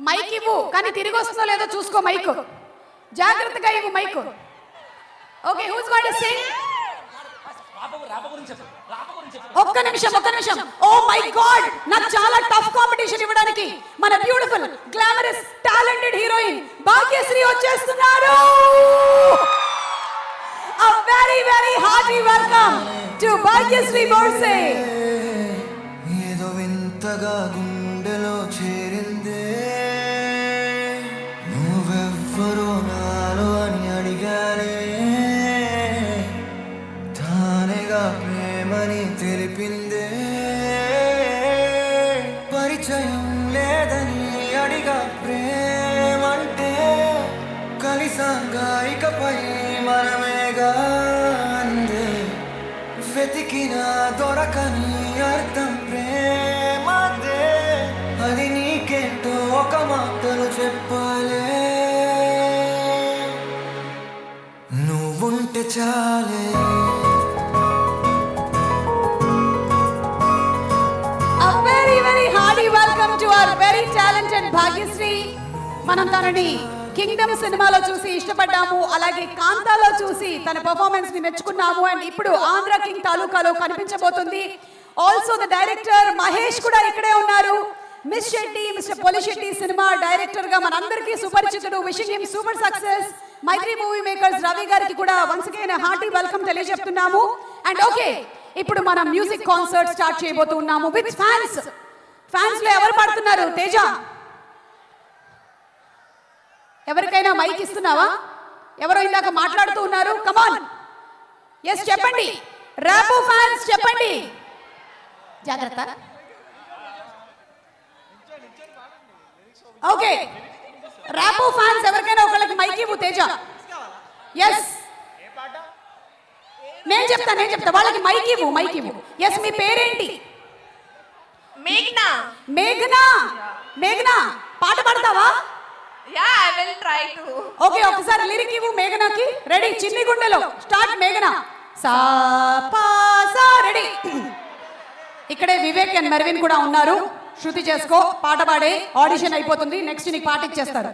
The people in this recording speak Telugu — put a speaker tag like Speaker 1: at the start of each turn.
Speaker 1: మైక్ ఇవ్వు, కానీ తిరిగి వస్తుందో లేదో చూసుకో. మైక్ జాగ్రత్తగా ఇవ్వు mic. Okay, who's going to sing? ఒక్క నిమిషం. ఓ మై గాడ్, నాకు చాలా టఫ్ కాంపిటీషన్ ఇవ్వడానికి మన beautiful glamorous talented heroine Bhagyashree వచ్చేస్తున్నారు. A very very hearty welcome to Bhagyashree Borse.
Speaker 2: ఏదో వింతగా గుండెలో చేరిందే, నువ్వెవ్వరో నాలో అని అడిగానే, తానేగా ప్రేమని తెలిపిందే, పరిచయం లేదని అడిగా ప్రేమంటే, కలిసాంగా ఇకపై మనమేగా అందే, వెతికినా దొరకని అర్థం ప్రేమదే, అది నీకేంటో ఒక మాటలు చెప్పాలే, నువ్వుంటే చాలే.
Speaker 1: A very very hearty welcome to our very talented Bhagyashree. మనం తనని కింగ్డమ్ సినిమాలో చూసి ఇష్టపడ్డాము, అలాగే కాంతాలో చూసి తన పర్ఫార్మెన్స్ ని మెచ్చుకున్నాము, అండ్ ఇప్పుడు ఆంధ్ర కింగ్ తాలూకాలో కనిపించబోతుంది. ఆల్సో ద డైరెక్టర్ మహేష్ కూడా ఇక్కడే ఉన్నారు. Miss Shetty, Mister Polishetty cinema director గా మనందరికీ సుపరిచితుడు. Wishing him super success. Mythri movie makers Ravi గారికి కూడా వన్స్ అగైన్ హార్టీ వెల్కమ్ తెలియజెప్తున్నాము. అండ్ ఓకే, ఇప్పుడు మనం మ్యూజిక్ కాన్సర్ట్ స్టార్ట్ చేయబోతున్నాము విత్ ఫ్యాన్స్. ఫ్యాన్స్ లో ఎవరు పాడుతున్నారు? తేజ, ఎవరికైనా మైక్ ఇస్తున్నావా? ఎవరో ఇందాక మాట్లాడుతూ ఉన్నారు. కమాన్, ఎస్ చెప్పండి. ర్యాపో ఫ్యాన్స్ చెప్పండి. జాగ్రత్త. ఓకే, ర్యాపో ఫ్యాన్స్ ఎవరికైనా ఒకళ్ళకి మైక్ ఇవ్వు. తేజ, ఎస్ నేను చెప్తా వాళ్ళకి మైక్ ఇవ్వు. ఎస్, మీ పేరేంటి? మేఘనా, పాట పాడతావా?
Speaker 3: Yeah, I will try to.
Speaker 1: Okay, ఒకసారి లిరిక్ ఇవ్వు మేఘనాకి. రెడీ? చిన్ని గుండెలో స్టార్ట్. మేఘనా సా పా సా. రెడీ? ఇక్కడే వివేక్ అండ్ మెర్విన్ కూడా ఉన్నారు. శృతి చేసుకో, పాట పాడే. ఆడిషన్ అయిపోతుంది, నెక్స్ట్ నీకు పాట ఇచ్చేస్తారు.